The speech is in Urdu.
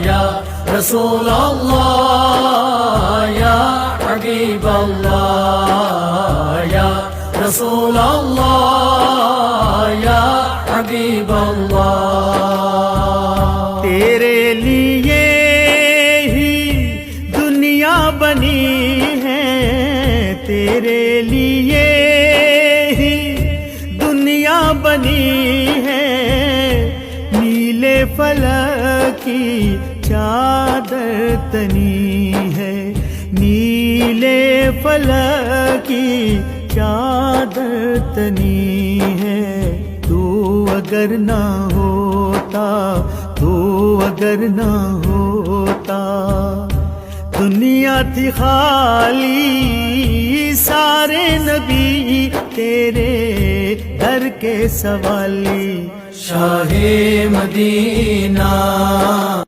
یا رسول اللہ یا حبیب اللہ یا رسول اللہ یا حبیب اللہ. تیرے لیے ہی دنیا بنی ہے، تیرے لیے ہی دنیا بنی ہے، نیلے فلک کی چادر تنی ہے، نیلے فلک کی چادر تنی ہے. تو اگر نہ ہوتا، تو اگر نہ ہوتا، دنیا تھی خالی، سارے نبی تیرے در کے سوالی. شاہ مدینہ